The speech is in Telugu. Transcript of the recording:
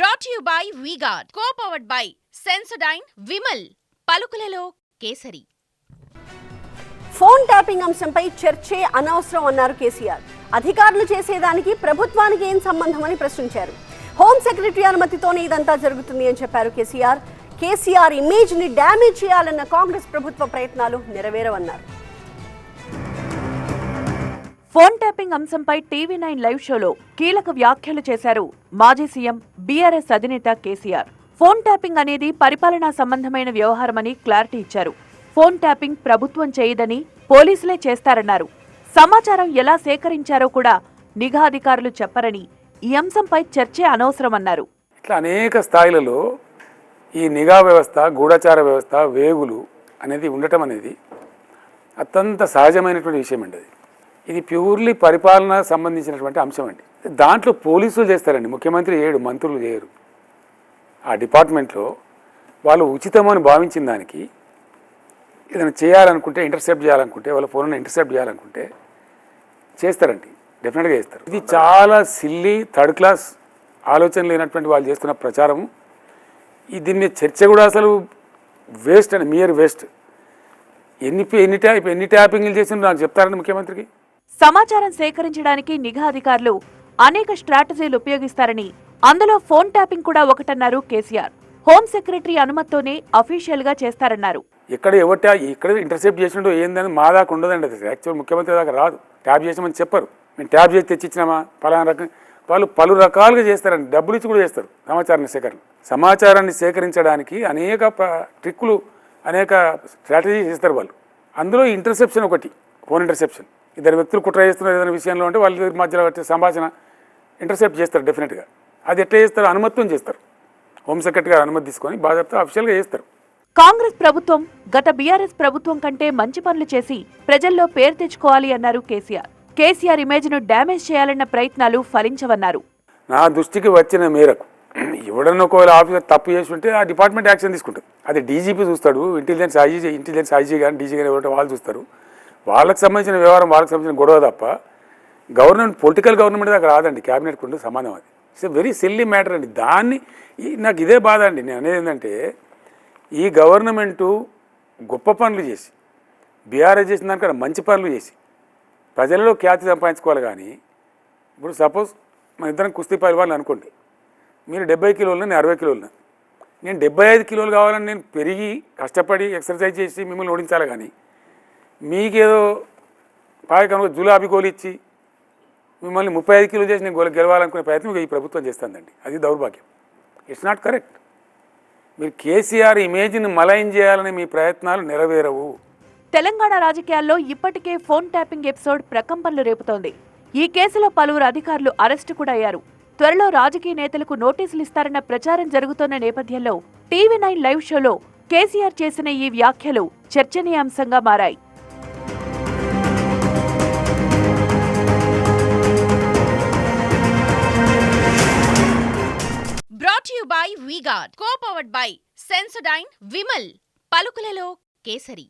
Brought you by V-Guard, co-powered by Sensodyne, Vimal, పలుకులలో కేసరి. ఫోన్ ట్యాపింగ్ అంశంపై చర్చే అనవసరం అన్నారు కేసీఆర్. అధికారులు చేసేదానికి ప్రభుత్వానికి ఏం సంబంధం అని ప్రశ్నించారు. హోం సెక్రటరీ అనుమతితోనే ఇదంతా జరుగుతుంది అని చెప్పారు కేసీఆర్. కేసీఆర్ ఇమేజ్ ని డ్యామేజ్ చేయాలన్న కాంగ్రెస్ ప్రభుత్వ ప్రయత్నాలు నెరవేరవన్నారు. ఫోన్ ట్యాపింగ్ అంశంపై టీవీ9 లైవ్ షోలో కీలక వ్యాఖ్యలు చేశారు మాజీ సీఎం బీఆర్ఎస్ అధినేత కేసీఆర్. ఫోన్ ట్యాపింగ్ అనేది పరిపాలనా సంబంధమైన వ్యవహారమని క్లారిటీ ఇచ్చారు. ఫోన్ ట్యాపింగ్ ప్రభుత్వం చేయదని పోలీసులే చేస్తారన్నారు. సమాచారం ఎలా సేకరించారో కూడా నిఘా అధికారులు చెప్పరని ఈ అంశంపై చర్చే అనవసరమన్నారు. ఇట్లా అనేక స్థాయిలలో ఈ నిఘా వ్యవస్థ, గూఢచార వ్యవస్థ, వేగులు అనేది ఉండటం అనేది అత్యంత సహజమైనటువంటి విషయం అండి. ఇది ప్యూర్లీ పరిపాలన సంబంధించినటువంటి అంశం అండి. దాంట్లో పోలీసులు చేస్తారండి, ముఖ్యమంత్రి చేయడు, మంత్రులు చేయరు. ఆ డిపార్ట్మెంట్లో వాళ్ళు ఉచితమని భావించిన దానికి ఏదైనా చేయాలనుకుంటే, ఇంటర్సెప్ట్ చేయాలనుకుంటే, వాళ్ళ ఫోన్ను ఇంటర్సెప్ట్ చేయాలనుకుంటే చేస్తారండి, డెఫినెట్గా చేస్తారు. ఇది చాలా సిల్లీ, థర్డ్ క్లాస్ ఆలోచన లేనటువంటి వాళ్ళు చేస్తున్న ప్రచారము. దీన్ని చర్చ కూడా అసలు వేస్ట్ అండి, మియర్ వేస్ట్. ఎన్ని ట్యాపింగ్లు చేసిందో నాకు చెప్తారండి ముఖ్యమంత్రికి. సమాచారం సేకరించడానికి నిఘా అధికారులు అనేక స్ట్రాటజీలు ఉపయోగిస్తారని, అందులో ఫోన్ ట్యాపింగ్ కూడా ఒకటన్నారు కేసీఆర్. హోం సెక్రటరీ అనుమతితోనే అఫీషియల్ గా చేస్తారన్నారు. ఇక్కడ ఇంటర్సెప్ట్ చేసినట్టు ఏందని మా దాకా ఉండదండి. అది యాక్చువల్ ముఖ్యమంత్రి దాకా రాదు. ట్యాప్ చేసామని చెప్పరు. మేము ట్యాప్ చేసి తెచ్చిచ్చినామా పలానా రకం. వాళ్ళు పలు రకాలుగా చేస్తారండి, డబ్బులు ఇచ్చి కూడా చేస్తారు సమాచారాన్ని సేకరించడానికి అనేక ట్రిక్కులు, అనేక స్ట్రాటజీ చేస్తారు వాళ్ళు. అందులో ఇంటర్సెప్షన్ ఒకటి, ఫోన్ ఇంటర్సెప్షన్. ఇద్దరు వ్యక్తులు కుట్ర చేస్తున్నారు ఏదైనా విషయంలో అంటే వాళ్ళ మధ్యలో వచ్చే సంభాషణ ఇంటర్సెప్ట్ చేస్తారు డెఫినెట్గా. అది ఎట్లా చేస్తారు? అనుమతితో చేస్తారు. హోం సెక్రటరీ గారు అనుమతి తీసుకొని బాధ్యత అఫీషియల్గా చేస్తారు. కాంగ్రెస్ ప్రభుత్వం గత బీఆర్ఎస్ ప్రభుత్వం కంటే మంచి పనులు చేసి ప్రజల్లో పేరు తెచ్చుకోవాలి అన్నారు కేసీఆర్. కేసీఆర్ ఇమేజ్ ను డ్యామేజ్ చేయాలన్న ప్రయత్నాలు ఫలించవన్నారు. నా దృష్టికి వచ్చిన మేరకు ఎవడన్నా ఒకవేళ ఆఫీసర్ తప్పు చేసి ఉంటే ఆ డిపార్ట్మెంట్ యాక్షన్ తీసుకుంటుంది. అది డీజీపీ చూస్తాడు, ఇంటెలిజెన్స్ ఐజీ కానీ డీజీ కానీ ఎవరంటే వాళ్ళు చూస్తారు. వాళ్ళకి సంబంధించిన వ్యవహారం, వాళ్ళకి సంబంధించిన గొడవ తప్ప గవర్నమెంట్, పొలిటికల్ గవర్నమెంట్ దాకా రాదండి. క్యాబినెట్కి ఉంటే సమానం. అది it's a very silly matter అండి. నాకు ఇదే బాధ అండి. నేను అనేది ఏంటంటే, ఈ గవర్నమెంటు గొప్ప పనులు చేసి, బీఆర్ఎస్ చేసిన దానికన్నా మంచి పనులు చేసి ప్రజలలో ఖ్యాతి సంపాదించుకోవాలి. కానీ ఇప్పుడు సపోజ్ మన ఇద్దరం కుస్తీ పైల్వాన్లు అనుకోండి. మీరు 70 కిలోలు, నేను 60 కిలోలు. నేను 75 కిలోలు కావాలని నేను పెరిగి కష్టపడి ఎక్సర్సైజ్ చేసి మిమ్మల్ని ఓడించాలి. కానీ మీకేదో పాయకనుక జులాబీ గోలు ఇచ్చి మిమ్మల్ని 35 కిలోలు చేసి నేను గెలవాలనుకునే ప్రయత్నం ఈ ప్రభుత్వం చేస్తుందండి. అది దౌర్భాగ్యం. It's not correct. మీరు కేసీఆర్ ఇమేజ్ని మలైన్ చేయాలని మీ ప్రయత్నాలు నెరవేరవు. తెలంగాణ రాజకీయాల్లో ఇప్పటికే ఫోన్ ట్యాపింగ్ ఎపిసోడ్ ప్రకంపనలు రేపుతోంది. ఈ కేసులో పలువురు అధికారులు అరెస్టు కూడా అయ్యారు. త్వరలో రాజకీయ నేతలకు నోటీసులు ఇస్తారన్న ప్రచారం జరుగుతున్న నేపథ్యంలో టీవీ9 లైవ్ షోలో కేసీఆర్ చేసిన ఈ వ్యాఖ్యలు చర్చనీయాంశంగా మారాయి. Brought you by V-Guard, co-powered by Sensodyne, Vimal, పలుకులలో కేసరి.